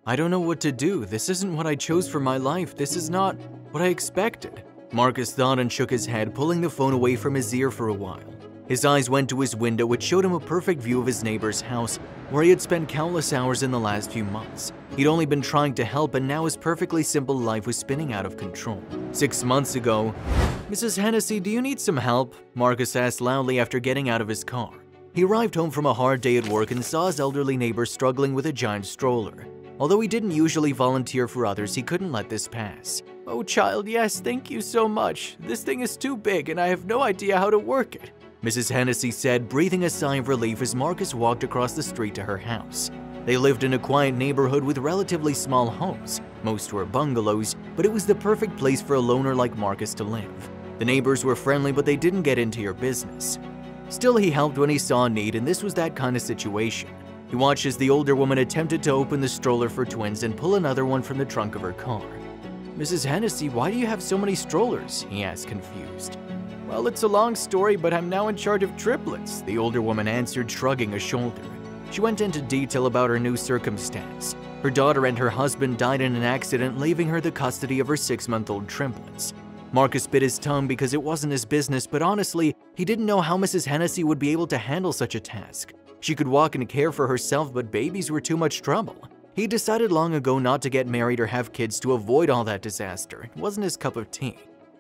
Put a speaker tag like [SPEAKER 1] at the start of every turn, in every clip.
[SPEAKER 1] I don't know what to do. This isn't what I chose for my life. This is not what I expected. Marcus thought and shook his head, pulling the phone away from his ear for a while. His eyes went to his window, which showed him a perfect view of his neighbor's house, where he had spent countless hours in the last few months. He'd only been trying to help, and now his perfectly simple life was spinning out of control. 6 months ago, "Mrs. Hennessy, do you need some help?" Marcus asked loudly after getting out of his car. He arrived home from a hard day at work and saw his elderly neighbor struggling with a giant stroller. Although he didn't usually volunteer for others, he couldn't let this pass. "Oh, child, yes, thank you so much. This thing is too big and I have no idea how to work it," Mrs. Hennessy said, breathing a sigh of relief as Marcus walked across the street to her house. They lived in a quiet neighborhood with relatively small homes. Most were bungalows, but it was the perfect place for a loner like Marcus to live. The neighbors were friendly, but they didn't get into your business. Still, he helped when he saw a need, and this was that kind of situation. He watched as the older woman attempted to open the stroller for twins and pull another one from the trunk of her car. "Mrs. Hennessy, why do you have so many strollers?" he asked, confused. "Well, it's a long story, but I'm now in charge of triplets," the older woman answered, shrugging a shoulder. She went into detail about her new circumstance. Her daughter and her husband died in an accident, leaving her the custody of her 6-month-old triplets. Marcus bit his tongue because it wasn't his business, but honestly, he didn't know how Mrs. Hennessy would be able to handle such a task. She could walk and care for herself, but babies were too much trouble. He decided long ago not to get married or have kids to avoid all that disaster. It wasn't his cup of tea.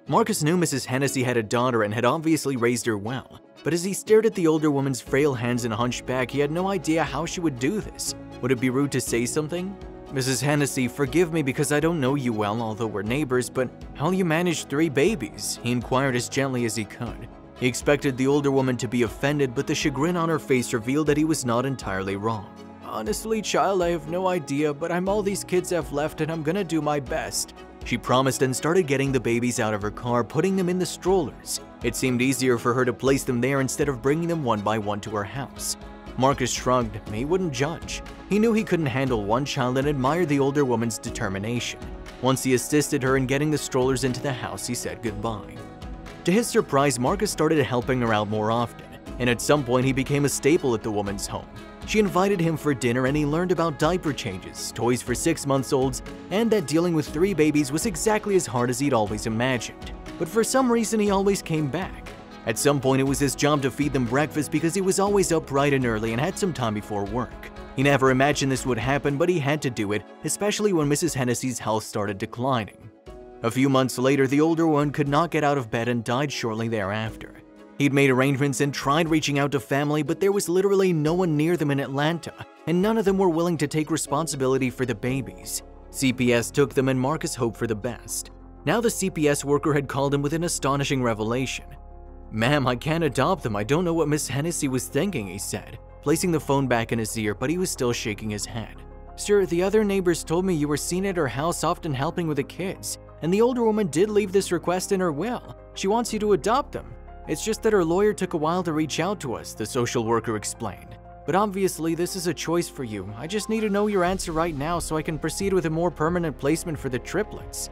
[SPEAKER 1] Marcus knew Mrs. Hennessy had a daughter and had obviously raised her well, but as he stared at the older woman's frail hands and hunched back, he had no idea how she would do this. Would it be rude to say something? "Mrs. Hennessy, forgive me because I don't know you well, although we're neighbors, but how'll you manage 3 babies?" he inquired as gently as he could. He expected the older woman to be offended, but the chagrin on her face revealed that he was not entirely wrong. "Honestly, child, I have no idea, but I'm all these kids have left and I'm gonna do my best," she promised and started getting the babies out of her car, putting them in the strollers. It seemed easier for her to place them there instead of bringing them one by one to her house. Marcus shrugged. He wouldn't judge. He knew he couldn't handle one child and admired the older woman's determination. Once he assisted her in getting the strollers into the house, he said goodbye. To his surprise, Marcus started helping her out more often, and at some point he became a staple at the woman's home. She invited him for dinner and he learned about diaper changes, toys for 6-month-olds, and that dealing with 3 babies was exactly as hard as he'd always imagined. But for some reason, he always came back. At some point, it was his job to feed them breakfast because he was always up bright and early and had some time before work. He never imagined this would happen, but he had to do it, especially when Mrs. Hennessy's health started declining. A few months later, the older one could not get out of bed and died shortly thereafter. He'd made arrangements and tried reaching out to family, but there was literally no one near them in Atlanta, and none of them were willing to take responsibility for the babies. CPS took them and Marcus hoped for the best. Now the CPS worker had called him with an astonishing revelation. "Ma'am, I can't adopt them. I don't know what Miss Hennessy was thinking," he said, placing the phone back in his ear, but he was still shaking his head. "Sir, the other neighbors told me you were seen at her house often helping with the kids, and the older woman did leave this request in her will. She wants you to adopt them. It's just that her lawyer took a while to reach out to us," the social worker explained. "But obviously, this is a choice for you. I just need to know your answer right now so I can proceed with a more permanent placement for the triplets."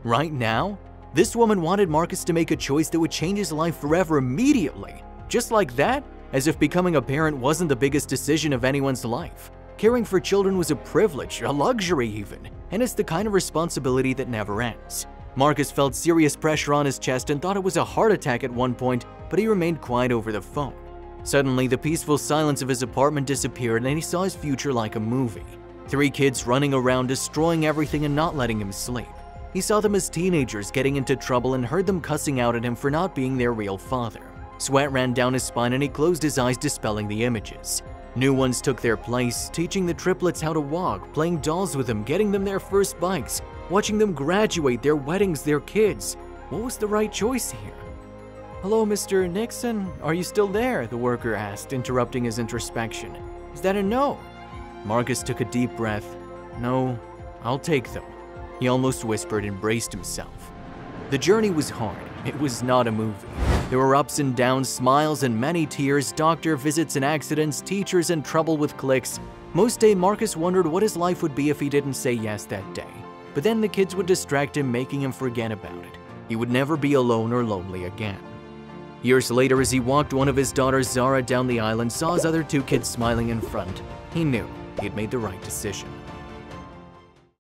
[SPEAKER 1] Right now? This woman wanted Marcus to make a choice that would change his life forever immediately. Just like that? As if becoming a parent wasn't the biggest decision of anyone's life. Caring for children was a privilege, a luxury even, and it's the kind of responsibility that never ends. Marcus felt serious pressure on his chest and thought it was a heart attack at one point, but he remained quiet over the phone. Suddenly, the peaceful silence of his apartment disappeared and he saw his future like a movie. 3 kids running around, destroying everything and not letting him sleep. He saw them as teenagers getting into trouble and heard them cussing out at him for not being their real father. Sweat ran down his spine and he closed his eyes, dispelling the images. New ones took their place, teaching the triplets how to walk, playing dolls with them, getting them their first bikes, watching them graduate, their weddings, their kids. What was the right choice here? "Hello, Mr. Nixon, are you still there?" the worker asked, interrupting his introspection. "Is that a no?" Marcus took a deep breath. "No, I'll take them," he almost whispered and braced himself. The journey was hard. It was not a movie. There were ups and downs, smiles and many tears, doctor visits and accidents, teachers and trouble with cliques. Most day, Marcus wondered what his life would be if he didn't say yes that day. But then the kids would distract him, making him forget about it. He would never be alone or lonely again. Years later, as he walked one of his daughters, Zara, down the aisle and saw his other 2 kids smiling in front, he knew he had made the right decision.